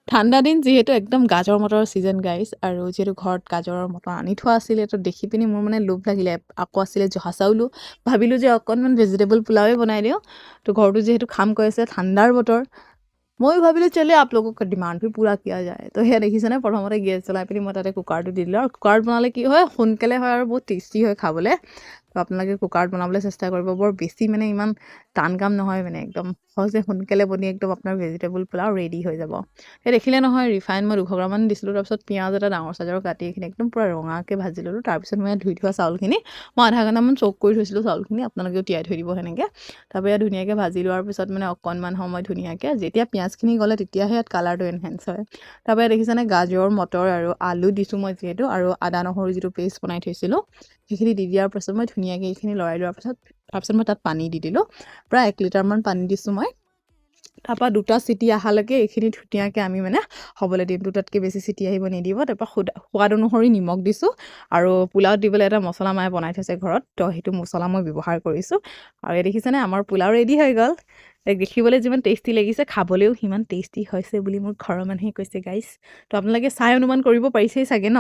ঠাণ্ডা দিন যিহেতু একদম গাজৰ মটৰৰ ছিজন গাইছ আৰু যিহেতু ঘৰত গাজৰৰ মটৰ আনি থোৱা আছিলে তো দেখি পিনি মোৰ মানে লোভ লাগিলে আকৌ আছিলে জহা চাউলো ভাবিলোঁ যে অকণমান ভেজিটেবল পোলাওৱে বনাই দিওঁ তো ঘৰটো যিহেতু খাম কৈ আছে ঠাণ্ডাৰ বতৰ ময়ো ভাবিলোঁ চলে आप लोगों का डिमांड भी पूरा किया जाए তো সেয়া দেখিছেনে প্ৰথমতে গেছ জ্বলাই পিনি মই তাতে কুকাৰটো দি দিলোঁ আৰু কুকাৰত বনালে কি হয় সোনকালে হয় আৰু বহুত টেষ্টি হয় খাবলৈ তো আপোনালোকে কুকাৰত বনাবলৈ চেষ্টা কৰিব বৰ বেছি মানে ইমান টান কাম নহয় মানে একদম সহজে সোনকালে বনি একদম আপোনাৰ ভেজিটেবল পোলাও ৰেডি হৈ যাব সেই দেখিলে নহয় ৰিফাইন মই 200 গ্ৰামমান দিছিলোঁ তাৰপিছত পিঁয়াজ এটা ডাঙৰ চাইজৰ কাটি এইখিনি একদম পূৰা ৰঙাকৈ ভাজি ল'লোঁ তাৰপিছত মই ধুই থোৱা চাউলখিনি মই আধা ঘণ্টামান চ'ক কৰি থৈছিলোঁ চাউলখিনি আপোনালোকেও তিয়াই থৈ দিব সেনেকৈ তাৰপৰা ইয়াত ধুনীয়াকৈ ভাজি লোৱাৰ পিছত মানে অকণমান সময় ধুনীয়াকৈ যেতিয়া পিঁয়াজখিনি গ'লে তেতিয়াহে ইয়াত কালাৰটো এনহেঞ্চ হয় তাৰপৰা দেখিছেনে গাজৰ মটৰ আৰু আলু দিছোঁ মই যিহেতু আৰু আদা নহৰু যিটো পেষ্ট বনাই থৈছিলোঁ সেইখিনি দি দিয়াৰ পাছত মই ধুনীয়াকৈ এইখিনি লৰাই লোৱাৰ তাৰপিছত মই তাত পানী দি দিলোঁ প্ৰায় 1 লিটাৰমান পানী দিছোঁ মই তাৰপৰা 2টা চিটি অহালৈকে এইখিনি ধুনীয়াকৈ আমি মানে হ'বলৈ দিম 2টাতকৈ বেছি চিটি আহিব নিদিব তাৰপৰা সোৱাদ অনুসৰি নিমখ দিছোঁ আৰু পোলাওত দিবলৈ এটা মছলা মায়ে বনাই থৈছে ঘৰত তো সেইটো মছলা মই ব্যৱহাৰ কৰিছোঁ আৰু এই দেখিছেনে আমাৰ পোলাও ৰেডি হৈ গ'ল দেখিবলৈ যিমান টেষ্টি লাগিছে খাবলৈও সিমান টেষ্টি হৈছে বুলি মোৰ ঘৰৰ মানুহে কৈছে গাইছ তো আপোনালোকে চাই অনুমান কৰিব পাৰিছেই চাগে ন